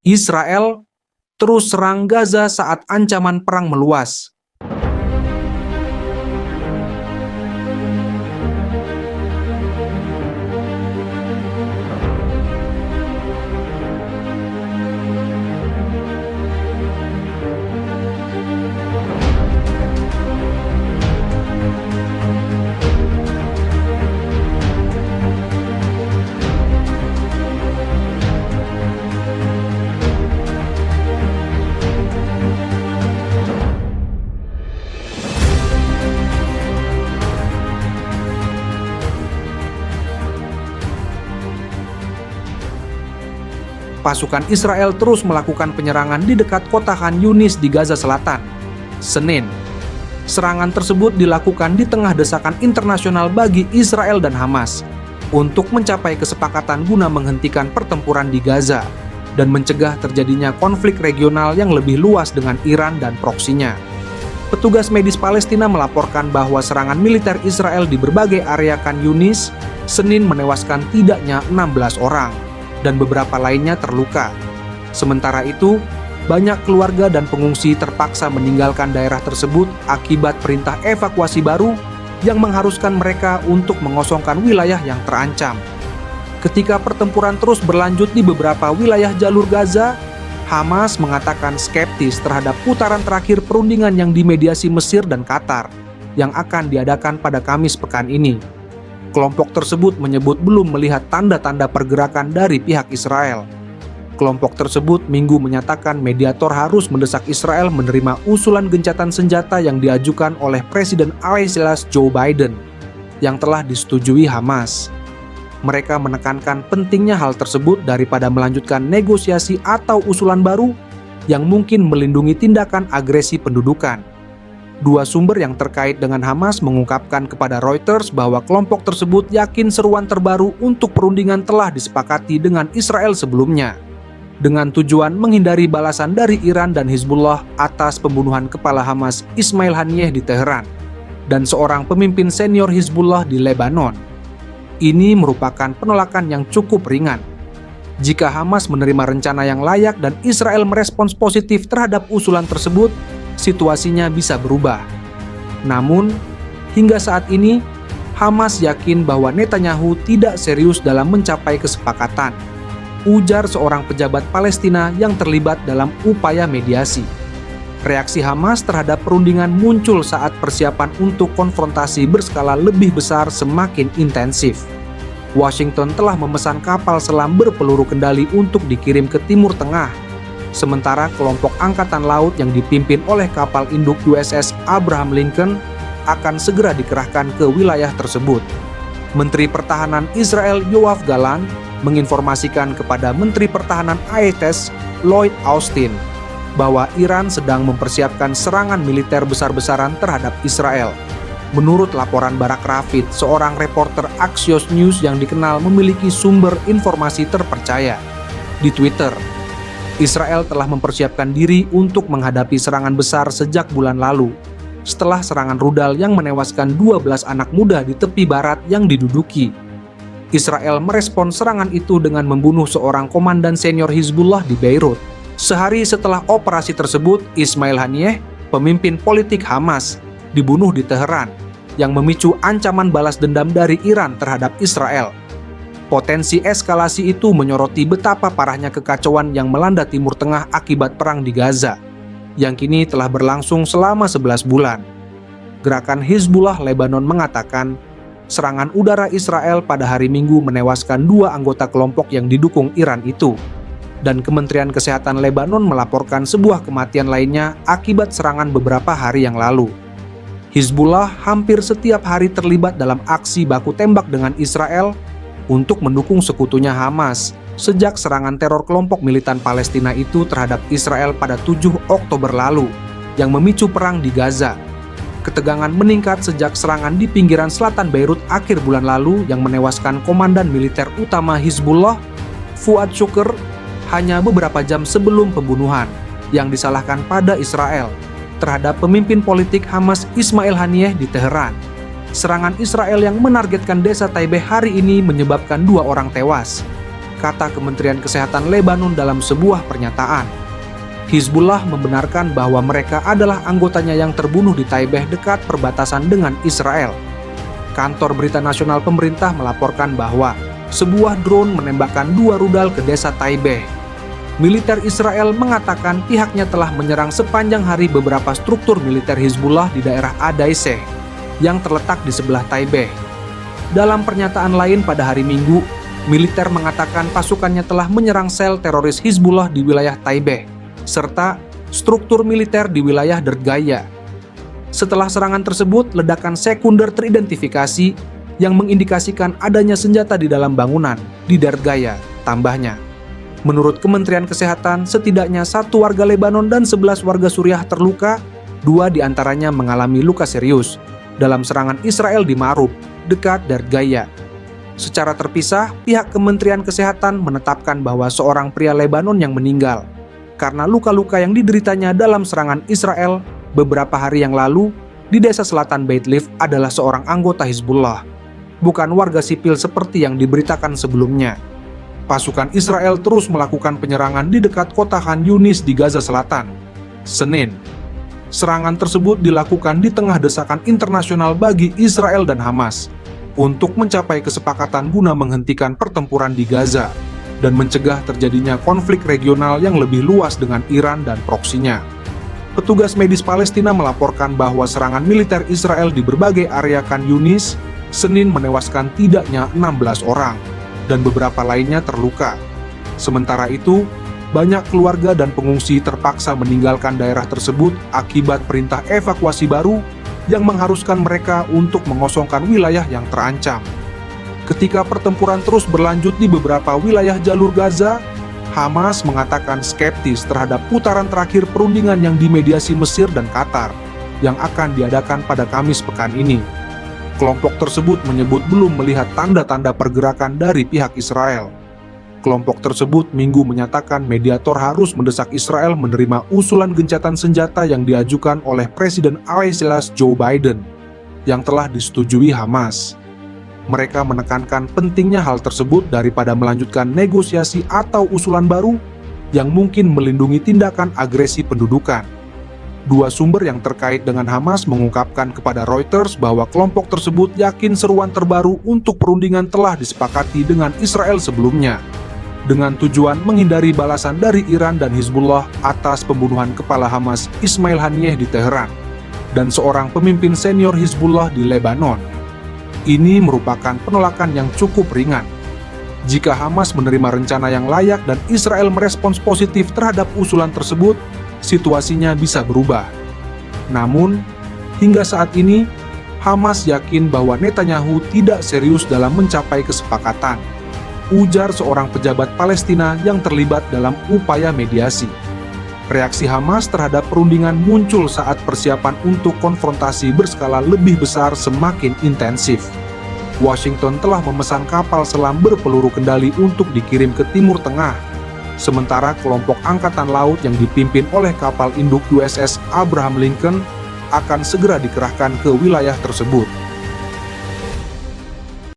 Israel terus serang Gaza saat ancaman perang meluas. Pasukan Israel terus melakukan penyerangan di dekat kota Khan Yunis di Gaza Selatan. Senin, serangan tersebut dilakukan di tengah desakan internasional bagi Israel dan Hamas untuk mencapai kesepakatan guna menghentikan pertempuran di Gaza dan mencegah terjadinya konflik regional yang lebih luas dengan Iran dan proksinya. Petugas medis Palestina melaporkan bahwa serangan militer Israel di berbagai area Khan Yunis Senin menewaskan tidaknya 16 orang dan beberapa lainnya terluka. Sementara itu, banyak keluarga dan pengungsi terpaksa meninggalkan daerah tersebut akibat perintah evakuasi baru yang mengharuskan mereka untuk mengosongkan wilayah yang terancam. Ketika pertempuran terus berlanjut di beberapa wilayah jalur Gaza, Hamas mengatakan skeptis terhadap putaran terakhir perundingan yang dimediasi Mesir dan Qatar yang akan diadakan pada Kamis pekan ini. Kelompok tersebut menyebut belum melihat tanda-tanda pergerakan dari pihak Israel. Kelompok tersebut Minggu menyatakan mediator harus mendesak Israel menerima usulan gencatan senjata yang diajukan oleh Presiden alias Joe Biden yang telah disetujui Hamas. Mereka menekankan pentingnya hal tersebut daripada melanjutkan negosiasi atau usulan baru yang mungkin melindungi tindakan agresi pendudukan. Dua sumber yang terkait dengan Hamas mengungkapkan kepada Reuters bahwa kelompok tersebut yakin seruan terbaru untuk perundingan telah disepakati dengan Israel sebelumnya, dengan tujuan menghindari balasan dari Iran dan Hizbullah atas pembunuhan kepala Hamas Ismail Haniyeh di Teheran dan seorang pemimpin senior Hizbullah di Lebanon. Ini merupakan penolakan yang cukup ringan. Jika Hamas menerima rencana yang layak dan Israel merespons positif terhadap usulan tersebut, situasinya bisa berubah. Namun, hingga saat ini, Hamas yakin bahwa Netanyahu tidak serius dalam mencapai kesepakatan, ujar seorang pejabat Palestina yang terlibat dalam upaya mediasi. Reaksi Hamas terhadap perundingan muncul saat persiapan untuk konfrontasi berskala lebih besar semakin intensif. Washington telah memesan kapal selam berpeluru kendali untuk dikirim ke Timur Tengah, sementara kelompok angkatan laut yang dipimpin oleh kapal induk USS Abraham Lincoln akan segera dikerahkan ke wilayah tersebut. Menteri Pertahanan Israel Yoav Gallant menginformasikan kepada Menteri Pertahanan AETS Lloyd Austin bahwa Iran sedang mempersiapkan serangan militer besar-besaran terhadap Israel. Menurut laporan Barak Ravid, seorang reporter Axios News yang dikenal memiliki sumber informasi terpercaya. Di Twitter, Israel telah mempersiapkan diri untuk menghadapi serangan besar sejak bulan lalu, setelah serangan rudal yang menewaskan 12 anak muda di tepi barat yang diduduki. Israel merespon serangan itu dengan membunuh seorang komandan senior Hizbullah di Beirut. Sehari setelah operasi tersebut, Ismail Haniyeh, pemimpin politik Hamas, dibunuh di Teheran, yang memicu ancaman balas dendam dari Iran terhadap Israel. Potensi eskalasi itu menyoroti betapa parahnya kekacauan yang melanda Timur Tengah akibat perang di Gaza, yang kini telah berlangsung selama 11 bulan. Gerakan Hizbullah Lebanon mengatakan, serangan udara Israel pada hari Minggu menewaskan 2 anggota kelompok yang didukung Iran itu, dan Kementerian Kesehatan Lebanon melaporkan sebuah kematian lainnya akibat serangan beberapa hari yang lalu. Hizbullah hampir setiap hari terlibat dalam aksi baku tembak dengan Israel untuk mendukung sekutunya Hamas sejak serangan teror kelompok militan Palestina itu terhadap Israel pada 7 Oktober lalu yang memicu perang di Gaza. Ketegangan meningkat sejak serangan di pinggiran selatan Beirut akhir bulan lalu yang menewaskan komandan militer utama Hizbullah, Fuad Shukr, hanya beberapa jam sebelum pembunuhan yang disalahkan pada Israel terhadap pemimpin politik Hamas Ismail Haniyeh di Teheran. Serangan Israel yang menargetkan desa Taibeh hari ini menyebabkan 2 orang tewas. kata Kementerian Kesehatan Lebanon dalam sebuah pernyataan. Hizbullah membenarkan bahwa mereka adalah anggotanya yang terbunuh di Taibeh dekat perbatasan dengan Israel. Kantor Berita Nasional Pemerintah melaporkan bahwa sebuah drone menembakkan 2 rudal ke desa Taibeh. Militer Israel mengatakan pihaknya telah menyerang sepanjang hari beberapa struktur militer Hizbullah di daerah Adaiseh yang terletak di sebelah Taibeh. Dalam pernyataan lain pada hari Minggu, militer mengatakan pasukannya telah menyerang sel teroris Hizbullah di wilayah Taibeh, serta struktur militer di wilayah Dergaya. Setelah serangan tersebut, ledakan sekunder teridentifikasi yang mengindikasikan adanya senjata di dalam bangunan di Dergaya, tambahnya. Menurut Kementerian Kesehatan, setidaknya 1 warga Lebanon dan 11 warga Suriah terluka, 2 diantaranya mengalami luka serius dalam serangan Israel di Ma'rub, dekat Dergaya. Secara terpisah, pihak Kementerian Kesehatan menetapkan bahwa seorang pria Lebanon yang meninggal karena luka-luka yang dideritanya dalam serangan Israel beberapa hari yang lalu di desa selatan Beit Lif adalah seorang anggota Hizbullah, bukan warga sipil seperti yang diberitakan sebelumnya. Pasukan Israel terus melakukan penyerangan di dekat kota Khan Yunis di Gaza Selatan, Senin. Serangan tersebut dilakukan di tengah desakan internasional bagi Israel dan Hamas untuk mencapai kesepakatan guna menghentikan pertempuran di Gaza dan mencegah terjadinya konflik regional yang lebih luas dengan Iran dan proksinya. Petugas medis Palestina melaporkan bahwa serangan militer Israel di berbagai area Khan Yunis Senin menewaskan tidaknya 16 orang dan beberapa lainnya terluka. Sementara itu, banyak keluarga dan pengungsi terpaksa meninggalkan daerah tersebut akibat perintah evakuasi baru yang mengharuskan mereka untuk mengosongkan wilayah yang terancam. Ketika pertempuran terus berlanjut di beberapa wilayah jalur Gaza, Hamas mengatakan skeptis terhadap putaran terakhir perundingan yang dimediasi Mesir dan Qatar yang akan diadakan pada Kamis pekan ini. Kelompok tersebut menyebut belum melihat tanda-tanda pergerakan dari pihak Israel. Kelompok tersebut Minggu menyatakan mediator harus mendesak Israel menerima usulan gencatan senjata yang diajukan oleh Presiden alias Joe Biden yang telah disetujui Hamas. Mereka menekankan pentingnya hal tersebut daripada melanjutkan negosiasi atau usulan baru yang mungkin melindungi tindakan agresi pendudukan. 2 sumber yang terkait dengan Hamas mengungkapkan kepada Reuters bahwa kelompok tersebut yakin seruan terbaru untuk perundingan telah disepakati dengan Israel sebelumnya, dengan tujuan menghindari balasan dari Iran dan Hizbullah atas pembunuhan kepala Hamas Ismail Haniyeh di Teheran dan seorang pemimpin senior Hizbullah di Lebanon. Ini merupakan penolakan yang cukup ringan. Jika Hamas menerima rencana yang layak dan Israel merespons positif terhadap usulan tersebut, situasinya bisa berubah. Namun, hingga saat ini, Hamas yakin bahwa Netanyahu tidak serius dalam mencapai kesepakatan, ujar seorang pejabat Palestina yang terlibat dalam upaya mediasi. Reaksi Hamas terhadap perundingan muncul saat persiapan untuk konfrontasi berskala lebih besar semakin intensif. Washington telah memesan kapal selam berpeluru kendali untuk dikirim ke Timur Tengah, sementara kelompok angkatan laut yang dipimpin oleh kapal induk USS Abraham Lincoln akan segera dikerahkan ke wilayah tersebut.